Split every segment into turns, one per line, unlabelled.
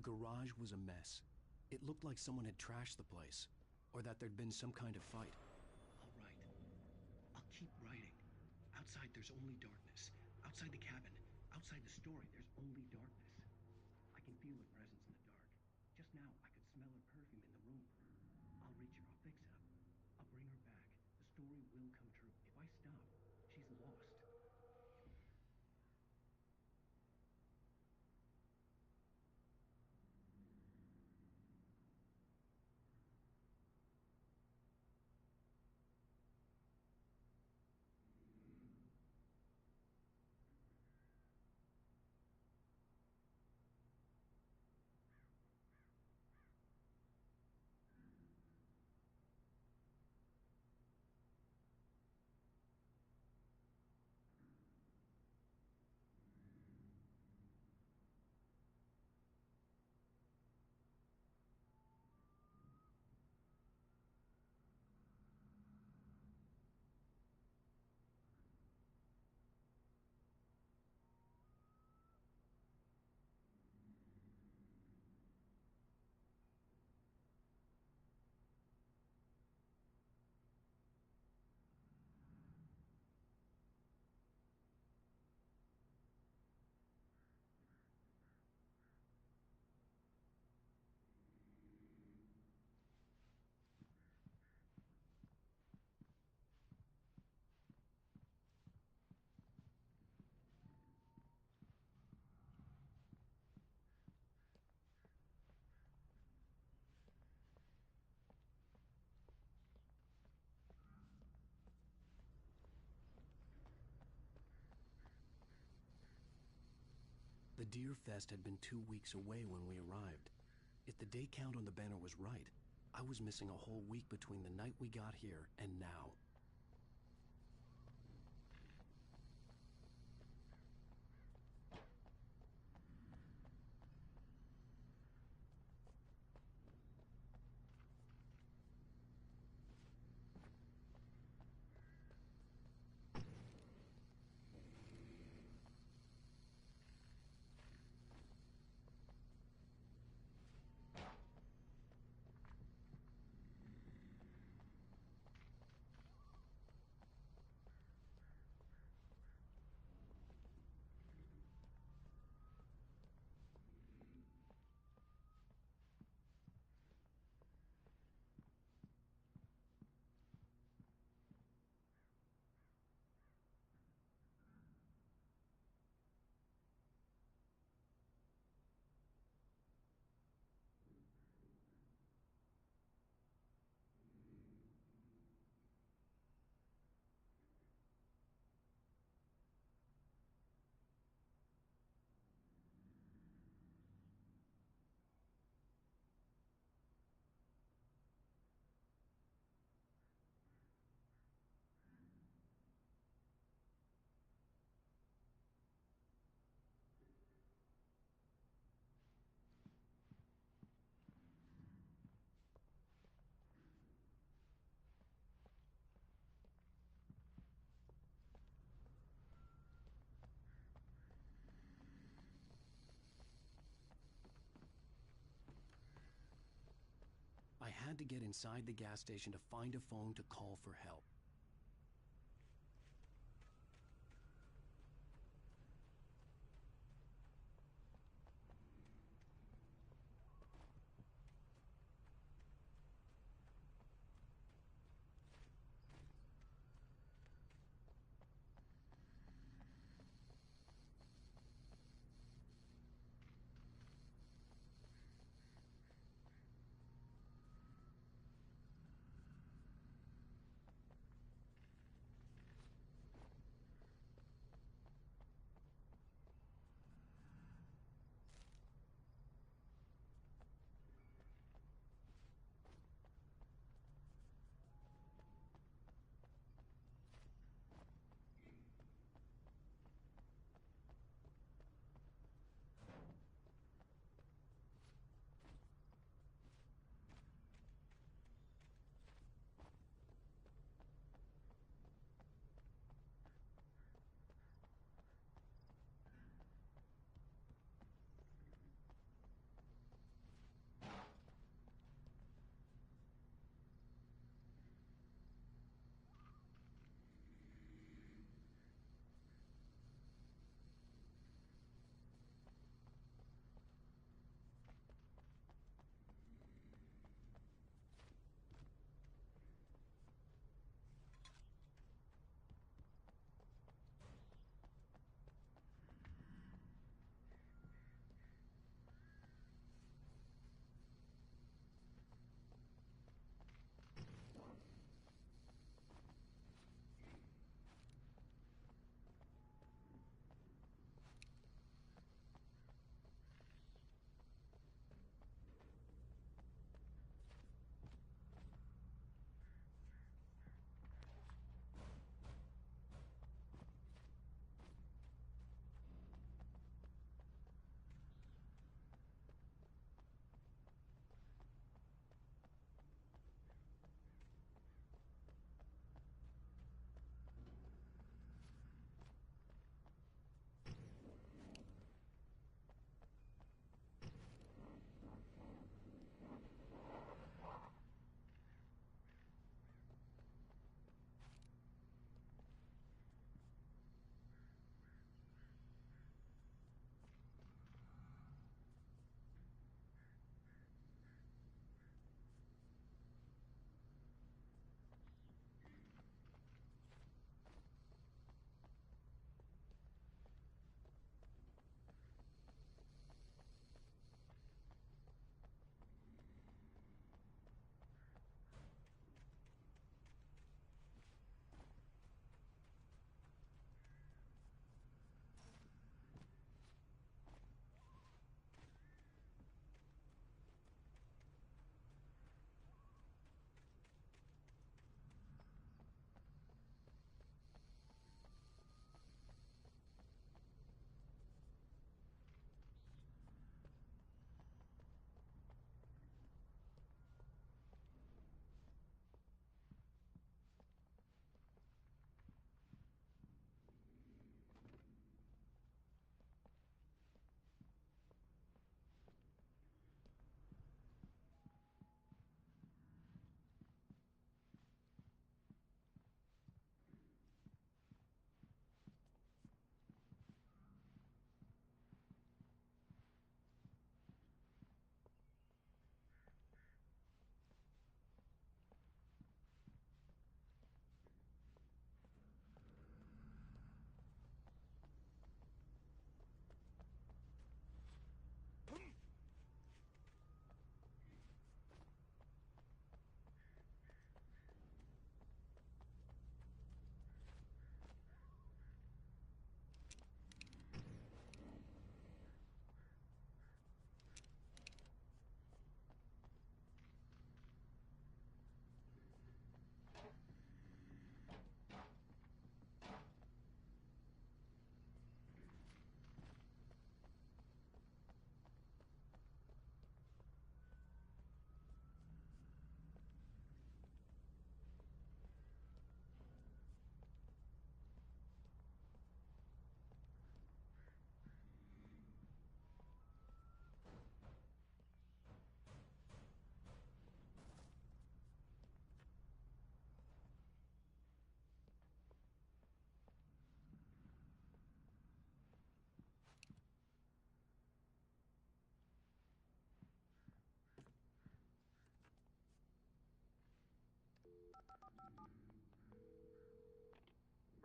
The garage was a mess. It looked like someone had trashed the place, or that there'd been some kind of fight.
I'll write. I'll keep writing. Outside, there's only darkness. Outside the cabin, outside the story, there's only darkness. I can feel her presence in the dark. Just now, I could smell her perfume in the room. I'll reach her. I'll fix it up. I'll bring her back. The story will come true. If I stop, she's lost.
The Deer Fest had been 2 weeks away when we arrived. If the day count on the banner was right, I was missing a whole week between the night we got here and now. I had to get inside the gas station to find a phone to call for help.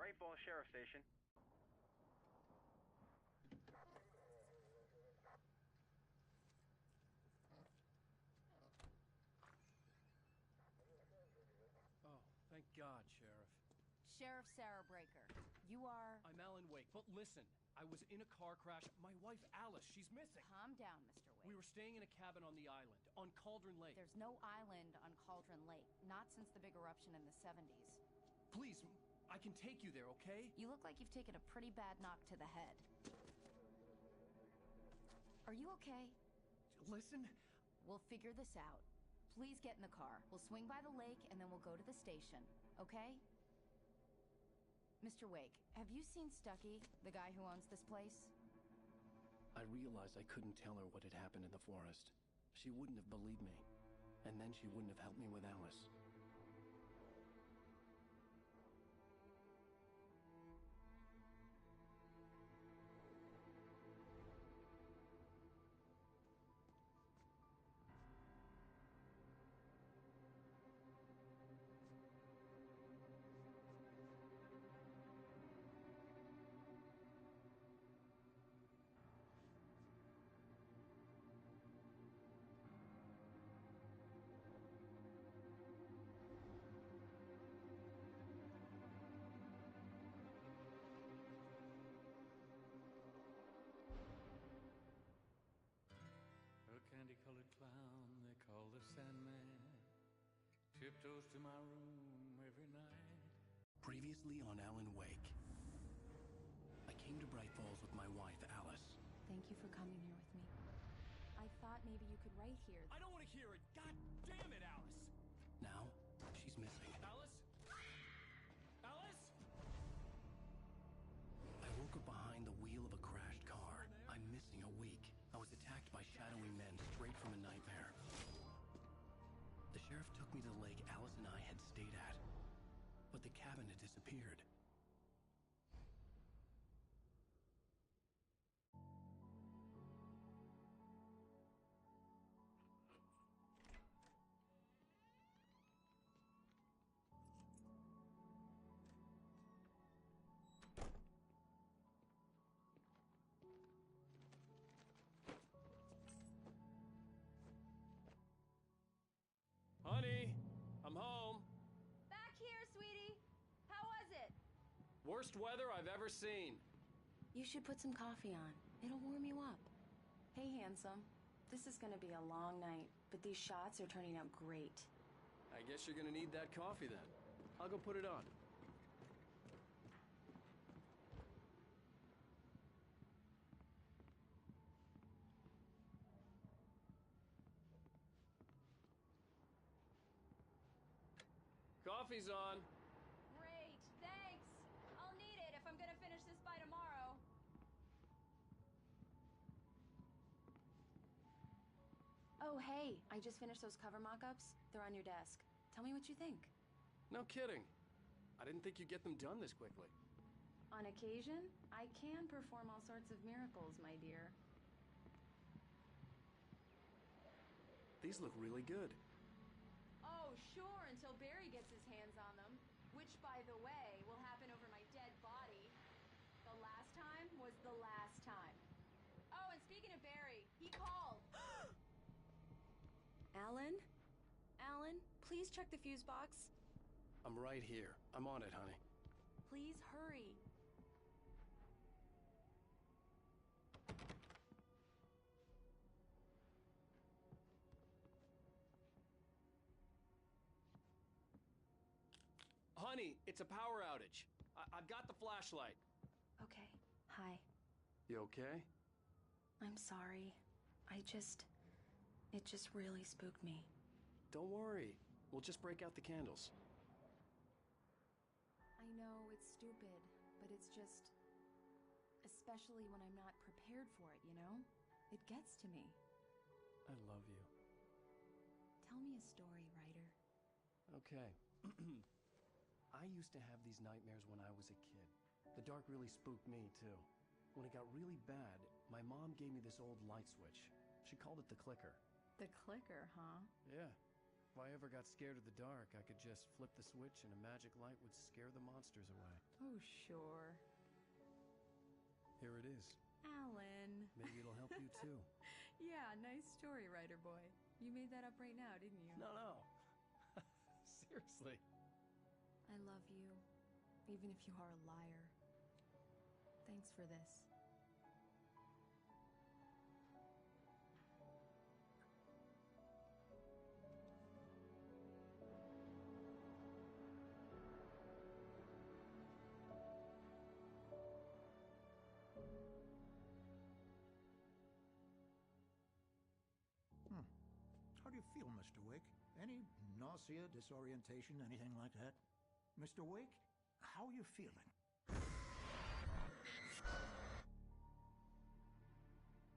Bright Falls Sheriff Station.
Oh, thank God, Sheriff.
Sheriff Sarah Breaker. You are...
I'm Alan Wake, but listen. I was in a car crash. My wife, Alice, she's missing.
Calm down, Mr. Wake.
We were staying in a cabin on the island, on Cauldron Lake.
There's no island on Cauldron Lake. Not since the big eruption in the 70s.
Please, I can take you there, okay?
You look like you've taken a pretty bad knock to the head. Are you okay?
Listen.
We'll figure this out. Please get in the car. We'll swing by the lake, and then we'll go to the station. Okay? Mr. Wake, have you seen Stucky, the guy who owns this place?
I realized I couldn't tell her what had happened in the forest. She wouldn't have believed me. And then she wouldn't have helped me with Alice.
A candy-colored clown they call the Sandman tiptoes to my room every night.
Previously on Alan Wake. I came to Bright Falls with my wife, Alice.
Thank you for coming here with me. I thought maybe you could write here.
I don't want to hear it! God damn it, Alice! Now, she's missing. Alice? Alice? I woke up behind the wheel of a crashed car. I'm missing a week. I was attacked by shadowy men straight from a nightmare. The sheriff took me to the lake Alice and I had stayed at. But the cabin had disappeared. Honey, I'm home.
Back here, sweetie. How was it?
Worst weather I've ever seen.
You should put some coffee on. It'll warm you up. Hey, handsome. This is gonna be a long night, but these shots are turning out great.
I guess you're gonna need that coffee then. I'll go put it on. Coffee's on.
Great, thanks. I'll need it if I'm gonna finish this by tomorrow. Oh, hey, I just finished those cover mock-ups. They're on your desk. Tell me what you think.
No kidding. I didn't think you'd get them done this quickly.
On occasion, I can perform all sorts of miracles, my dear.
These look really good.
Oh, sure, until Barry gets his hands on them. Which, by the way, will happen over my dead body. The last time was the last time. Oh, and speaking of Barry, he called. Alan? Alan, please check the fuse box.
I'm right here. I'm on it, honey.
Please hurry.
Honey, it's a power outage. I've got the flashlight.
Okay, hi.
You okay?
I'm sorry. It just really spooked me.
Don't worry. We'll just break out the candles.
I know it's stupid, but it's just... Especially when I'm not prepared for it, you know? It gets to me.
I love you.
Tell me a story, writer.
Okay. I used to have these nightmares when I was a kid. The dark really spooked me, too. When it got really bad, my mom gave me this old light switch. She called it the clicker.
The clicker, huh?
Yeah. If I ever got scared of the dark, I could just flip the switch and a magic light would scare the monsters away.
Oh, sure.
Here it is.
Alan.
Maybe it'll help you too.
Yeah, nice story, writer boy. You made that up right now, didn't you?
No. Seriously.
I love you, even if you are a liar. Thanks for this.
How do you feel, Mr. Wake? Any nausea, disorientation, anything like that? Mr. Wake, how are you feeling?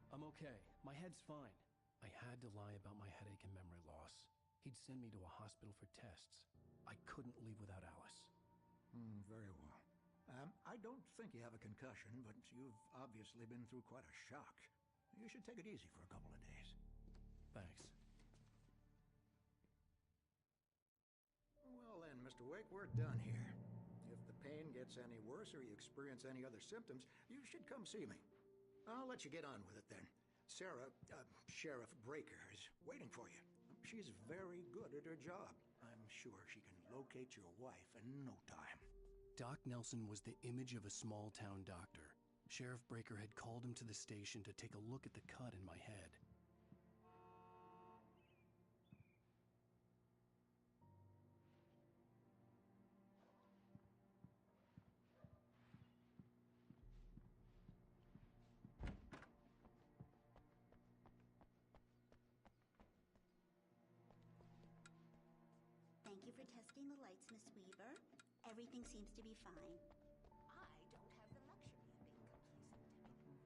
I'm okay. My head's fine. I had to lie about my headache and memory loss. He'd send me to a hospital for tests. I couldn't leave without Alice.
Very well. I don't think you have a concussion, but you've obviously been through quite a shock. You should take it easy for a couple of days.
Thanks.
Well then, Mr. Wake, we're done here. If the pain gets any worse or you experience any other symptoms, you should come see me. I'll let you get on with it then. Sarah, Sheriff Breaker, is waiting for you. She's very good at her job. I'm sure she can locate your wife in no time.
Doc Nelson was the image of a small-town doctor. Sheriff Breaker had called him to the station to take a look at the cut in my head.
Thank you for testing the lights, Miss Weaver. Everything seems to be fine. I don't have the luxury of being complacent.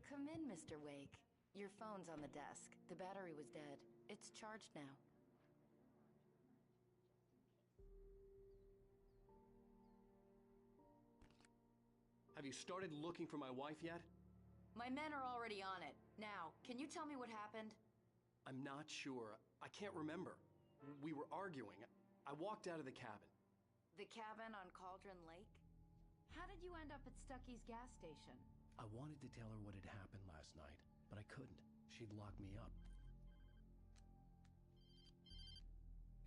Come in, Mr. Wake. Your phone's on the desk. The battery was dead. It's charged now.
Have you started looking for my wife yet?
My men are already on it. Now, can you tell me what happened?
I'm not sure. I can't remember. We were arguing. I walked out of the cabin.
The cabin on Cauldron Lake? How did you end up at Stucky's gas station?
I wanted to tell her what had happened last night, but I couldn't. She'd lock me up.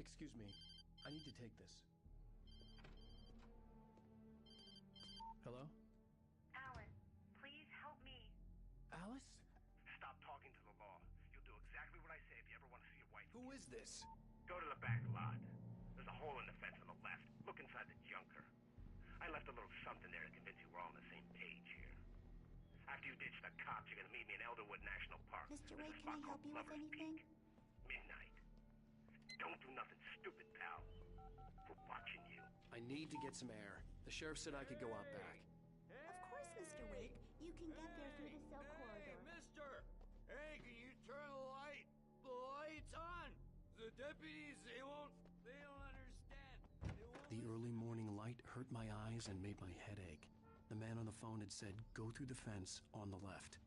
Excuse me. I need to take this. Hello?
Alan, please help me.
Alice?
Stop talking to the law. You'll do exactly what I say if you ever want to see your wife.
Who is this?
Go to the back lot. There's a hole in the fence on the left. Look inside the junker. I left a little something there to convince you we're all on the same page here. After you ditch the cops, you're gonna meet me in Elderwood National Park.
Mr.
There's
Wake,
a spot
can I help
called
you with
Lover's
anything?
Peak. Midnight. Don't do nothing stupid, pal. We're watching you.
I need to get some air. The sheriff said I could go out back.
Of course, Mr. Wake. You can get there through the cell corridor.
Mister! Hey, can you turn the light? The light's on! The deputies, they don't understand.
The early morning light hurt my eyes and made my head ache. The man on the phone had said, go through the fence on the left.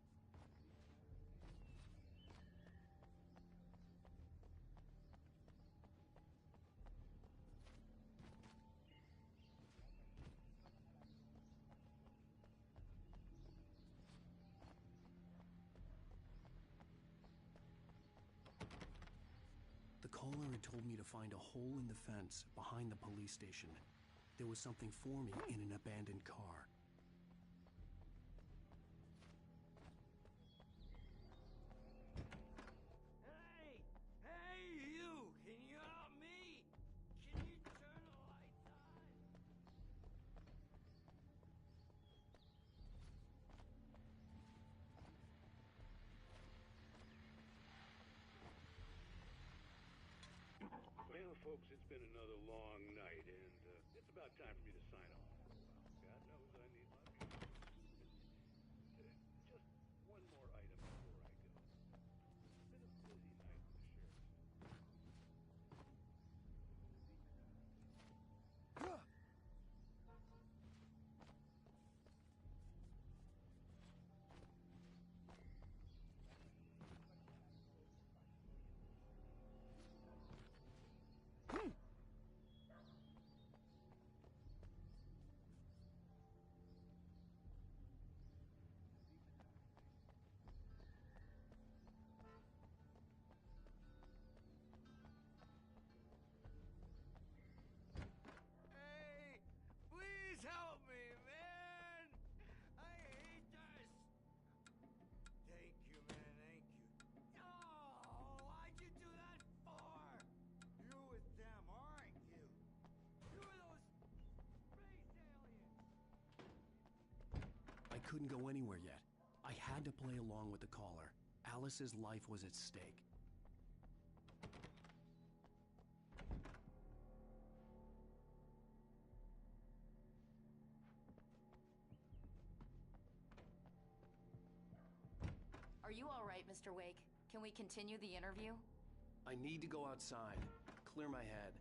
The caller had told me to find a hole in the fence behind the police station. There was something for me in an abandoned car.
Hey, you! Can you help me? Can you turn the lights on?
Well, folks, it's been another long night, and it's about time for me to sign off for a while. God knows I need my music. Just one more item before I go. It's been a busy night with the sheriff.
couldn't go anywhere yet. I had to play along with the caller. Alice's life was at stake.
Are you all right, Mr. Wake? Can we continue the interview?
I need to go outside. Clear my head.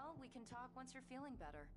Well, we can talk once you're feeling better.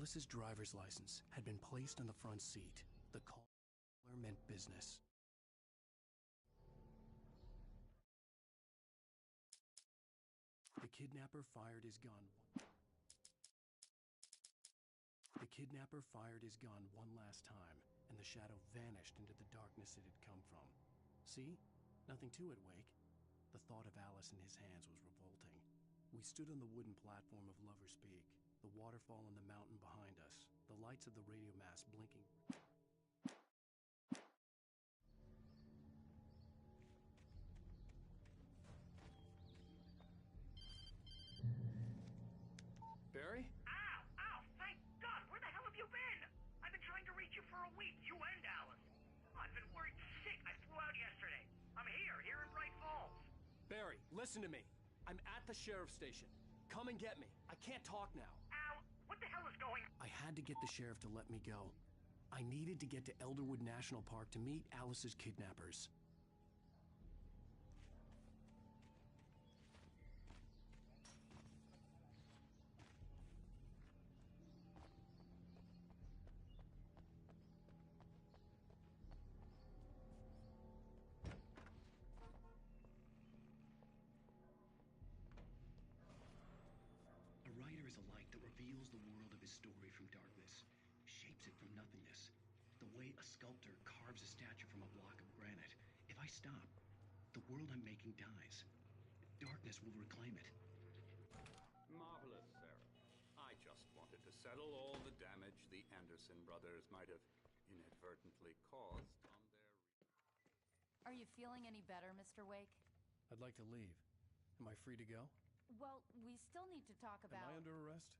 Alice's driver's license had been placed on the front seat. The caller meant business. kidnapper fired his gun. The kidnapper fired his gun one last time, and the shadow vanished into the darkness it had come from. See? Nothing to it, Wake. The thought of Alice in his hands was revolting. We stood on the wooden platform of Lover's Peak, the waterfall and the mountain behind us, the lights of the radio mast blinking. Barry?
Ow! Ow! Thank God! Where the hell have you been? I've been trying to reach you for a week, you and Alice. I've been worried sick. I flew out yesterday. I'm here in Bright Falls.
Barry, listen to me. I'm at the sheriff's station. Come and get me. I can't talk now.
Al, what the hell is going on?
I had to get the sheriff to let me go. I needed to get to Elderwood National Park to meet Alice's kidnappers.
A writer is a light that reveals the world of his story from darkness, shapes it from nothingness. The way a sculptor carves a statue from a block of granite. If I stop, the world I'm making dies. Darkness will reclaim it.
Marvelous, Sarah. I just wanted to settle all the damage the Anderson brothers might have inadvertently caused on their...
Are you feeling any better, Mr. Wake?
I'd like to leave. Am I free to go?
Well, we still need to talk about...
Am I under arrest?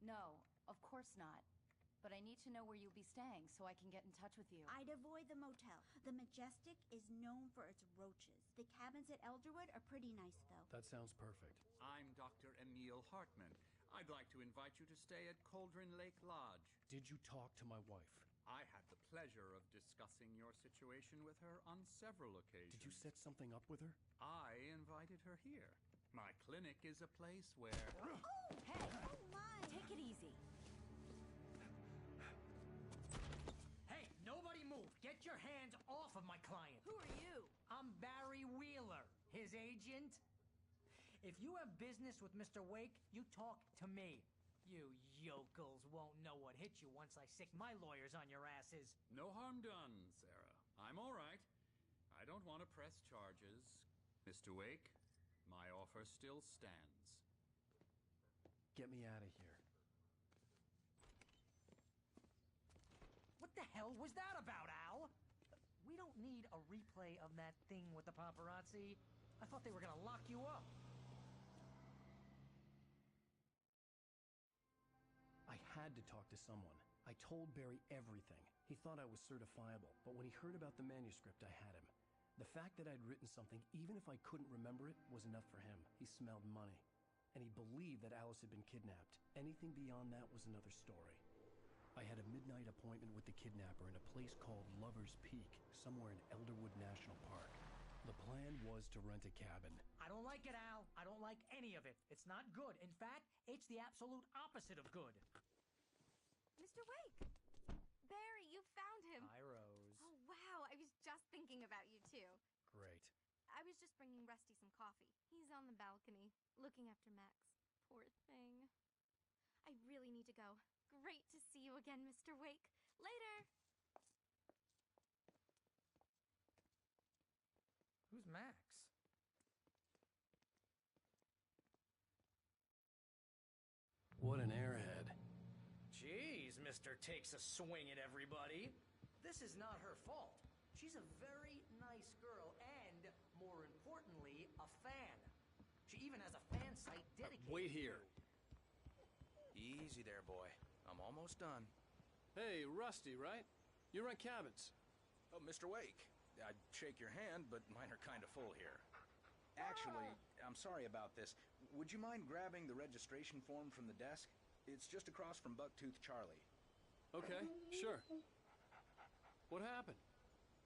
No, of course not. But I need to know where you'll be staying so I can get in touch with you.
I'd avoid the motel. The Majestic is known for its roaches. The cabins at Elderwood are pretty nice, though.
That sounds perfect.
I'm Dr. Emil Hartman. I'd like to invite you to stay at Cauldron Lake Lodge.
Did you talk to my wife?
I had the pleasure of discussing your situation with her on several occasions.
Did you set something up with her?
I invited her here. My clinic is a place where...
Oh, hey! Oh, my!
Take it easy.
Hey, nobody move! Get your hands off of my client!
Who are you?
I'm Barry Wheeler, his agent. If you have business with Mr. Wake, you talk to me. You yokels won't know what hit you once I sick my lawyers on your asses.
No harm done, Sarah. I'm all right. I don't want to press charges. Mr. Wake, my offer still stands.
Get me out of here.
What the hell was that about, Al? We don't need a replay of that thing with the paparazzi. I thought they were gonna lock you up.
I had to talk to someone. I told Barry everything. He thought I was certifiable, but when he heard about the manuscript, I had him. The fact that I'd written something, even if I couldn't remember it, was enough for him. He smelled money. And he believed that Alice had been kidnapped. Anything beyond that was another story. I had a midnight appointment with the kidnapper in a place called Lover's Peak, somewhere in Elderwood National Park. The plan was to rent a cabin.
I don't like it, Al. I don't like any of it. It's not good. In fact, it's the absolute opposite of good.
Mr. Wake! Barry, you found him!
Hi, Rose.
Oh, wow. I was just thinking about you, too.
Great.
I was just bringing Rusty some coffee. He's on the balcony, looking after Max. Poor thing. I really need to go. Great to see you again, Mr. Wake. Later!
Who's Max?
What an airhead.
Jeez, Mr. Takes a swing at everybody. This is not her fault. She's a very nice girl and, more importantly, a fan. She even has a fan site dedicated
Wait here.
Easy there, boy. I'm almost done.
Hey, Rusty, right? You rent cabins.
Oh, Mr. Wake. I'd shake your hand, but mine are kind of full here. Actually, I'm sorry about this. Would you mind grabbing the registration form from the desk? It's just across from Bucktooth Charlie.
Okay, sure. What happened?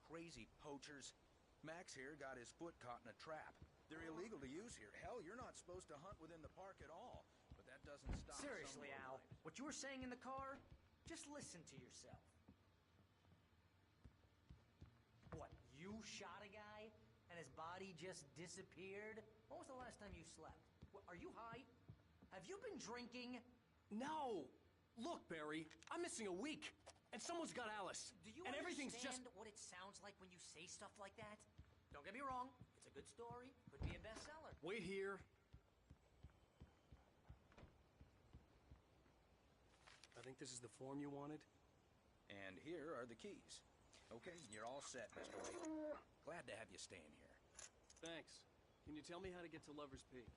Crazy poachers. Max here got his foot caught in a trap. They're illegal to use here. Hell, you're not supposed to hunt within the park at all. But that doesn't stop...
Seriously, Al, what you were saying in the car, just listen to yourself. What, you shot a guy and his body just disappeared? When was the last time you slept? Are you high? Have you been drinking?
No! Look, Barry, I'm missing a week, and someone's got Alice.
Do you
and everything's
understand
just...
what it sounds like when you say stuff like that? Don't get me wrong. It's a good story. Could be a bestseller.
Wait here. I think this is the form you wanted.
And here are the keys. Okay, you're all set, Mr. Wake. Glad to have you staying here.
Thanks. Can you tell me how to get to Lover's Peak?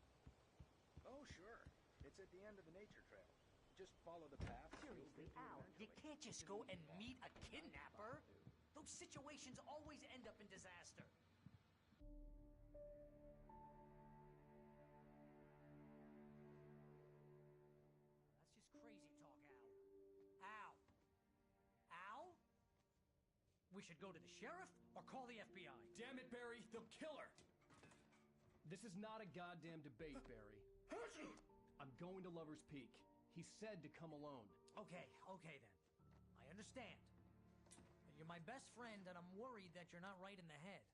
Oh, sure. It's at the end of the nature trail. Just follow the path.
Seriously, Al, you can't just go and meet a kidnapper. Those situations always end up in disaster. That's just crazy talk, Al. Al? We should go to the sheriff or call the FBI.
Damn it, Barry, they'll kill her! This is not a goddamn debate, Barry. I'm going to Lover's Peak. He said to come alone.
Okay then. I understand. You're my best friend, and I'm worried that you're not right in the head.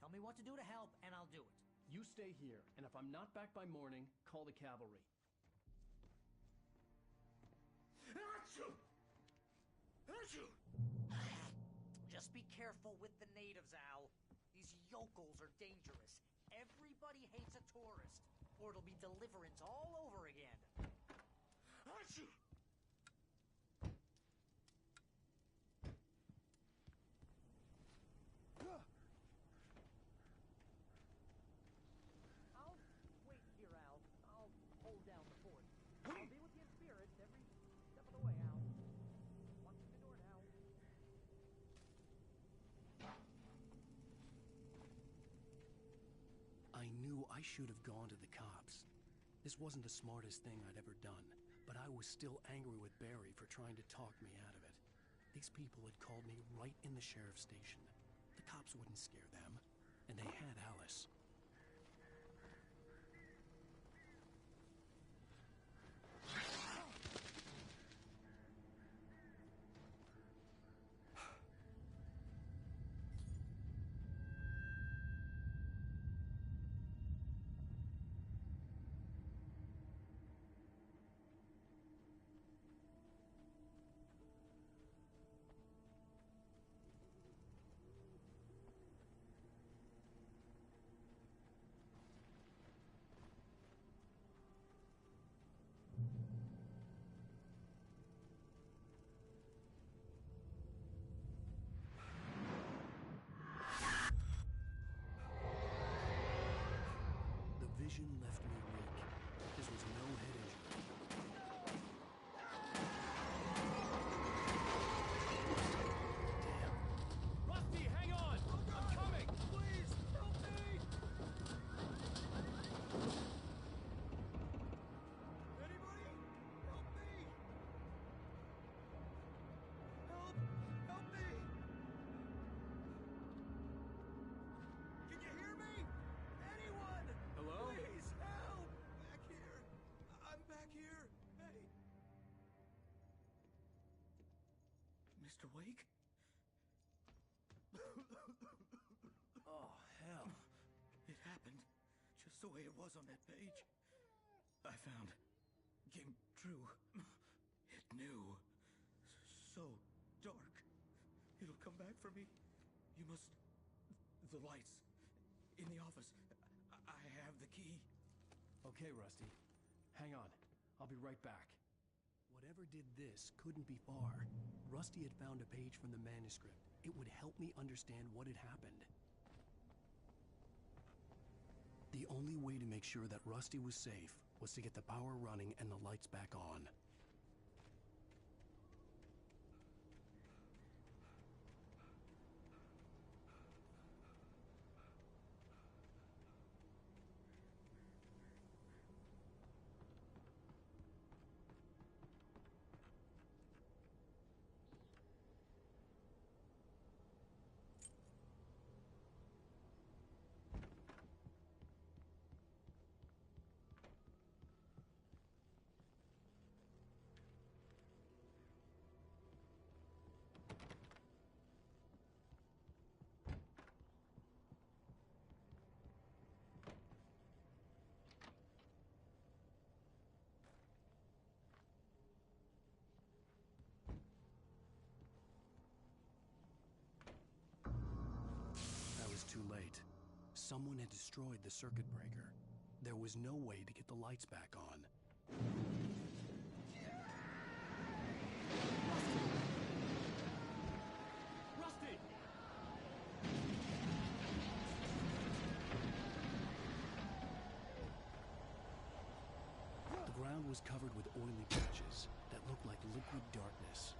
Tell me what to do to help, and I'll do it.
You stay here, and if I'm not back by morning, call the cavalry.
Just be careful with the natives, Al. These yokels are dangerous. Everybody hates a tourist, or it'll be deliverance all over again. I'll wait here, Al. I'll hold down the fort. I'll be with you in spirit every step of the way, Al. Watching the door now.
I knew I should have gone to the cops. This wasn't the smartest thing I'd ever done, but I was still angry with Barry for trying to talk me out of it. These people had called me right in the sheriff's station. The cops wouldn't scare them, and they had Alice. Vision left me weak. This was no head injury. Damn. Rusty, hang on! I'm coming! Please, help me! Anybody? Help me! Help! Help me! Can you hear me? Anyone? Hello? Please, help! Back here! I'm back here! Hey! Mr. Wake? Oh, hell. It happened just the way it was on that page. I found. Came true. It knew. So dark. It'll come back for me. You must... The lights. In the office. I have the key. Okay, Rusty. Hang on. I'll be right back. Whatever did this couldn't be far. Rusty had found a page from the manuscript. It would help me understand what had happened. The only way to make sure that Rusty was safe was to get the power running and the lights back on. Someone had destroyed the circuit breaker. There was no way to get the lights back on.
Rusty!
The ground was covered with oily patches that looked like liquid darkness.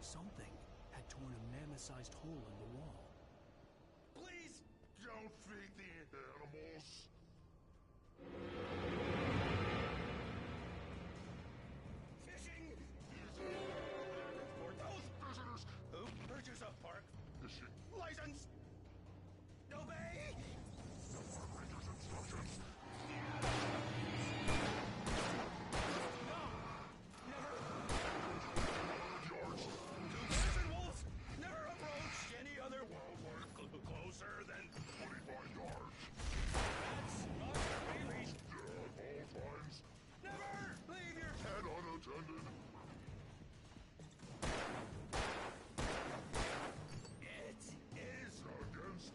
Something had torn a mammoth-sized hole in the wall.
Please don't feed the animals.
Fishing for those visitors who purchase a park
Fishing.
license. Obey.
Ranger's instructions. Yards.
Two bears and wolves never approach any other wildlife closer than
25 yards.
that's not released.
At all times.
Never leave your
Head unattended.
It is
Against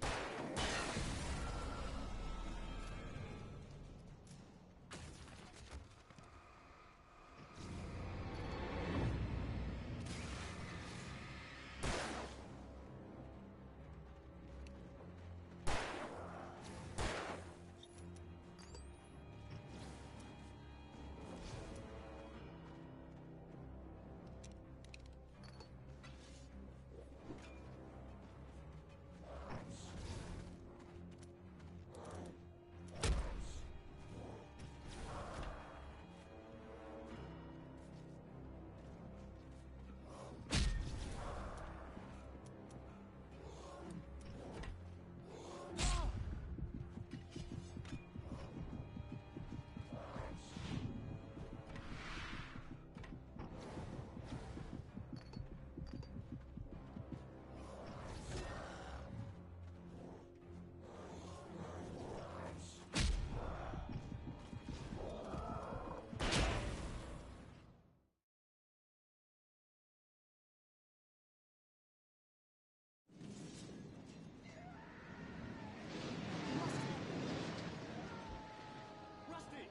Rusty!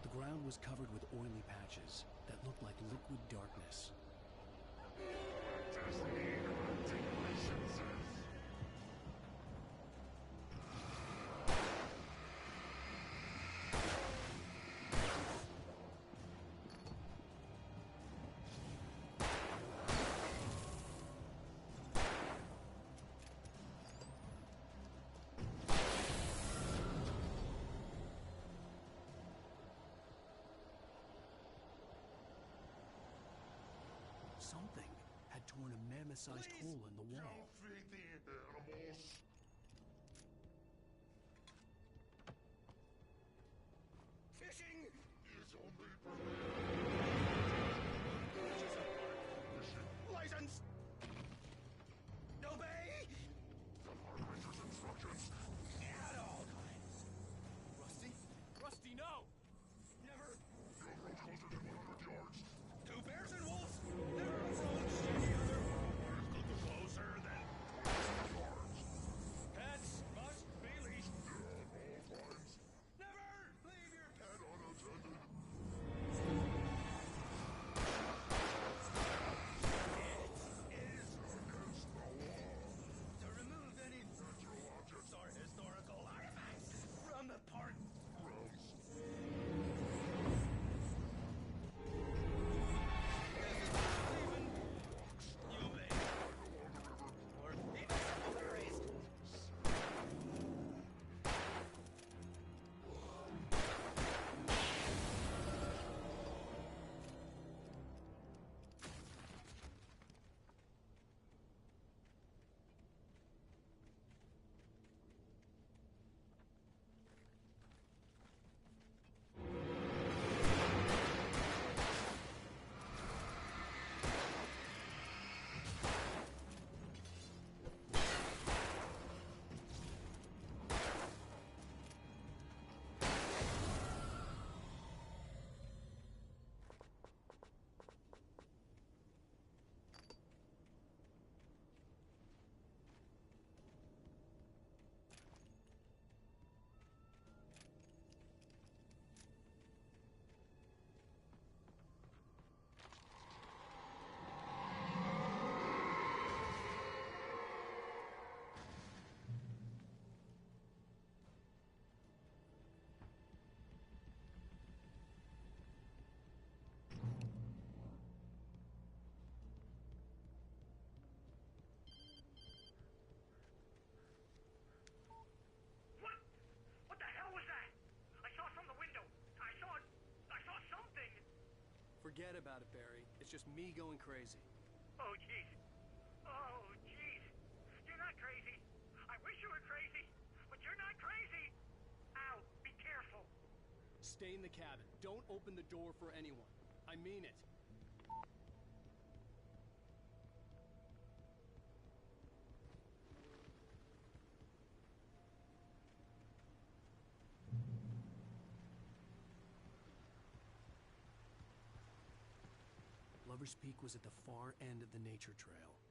The ground was covered with oily patches that looked like liquid darkness. Something had torn a mammoth-sized hole in the wall.
don't feed the animals.
fishing.
Is only
Purchase a park license. Obey.
Ranger's instructions.
At all times.
Rusty? Rusty, no!
Never.
Don't approach closer than 100 yards.
Two bears and wolves never approach any other wildlife closer than
25 yards.
pets must be leashed.
At all times.
Never leave your
Head unattended.
Forget about it, Barry. It's just me going crazy.
Oh, jeez. Oh, jeez. You're not crazy. I wish you were crazy, but you're not crazy. Ow, be careful.
Stay in the cabin. Don't open the door for anyone. I mean it.
Lover's Peak was at the far end of the nature trail.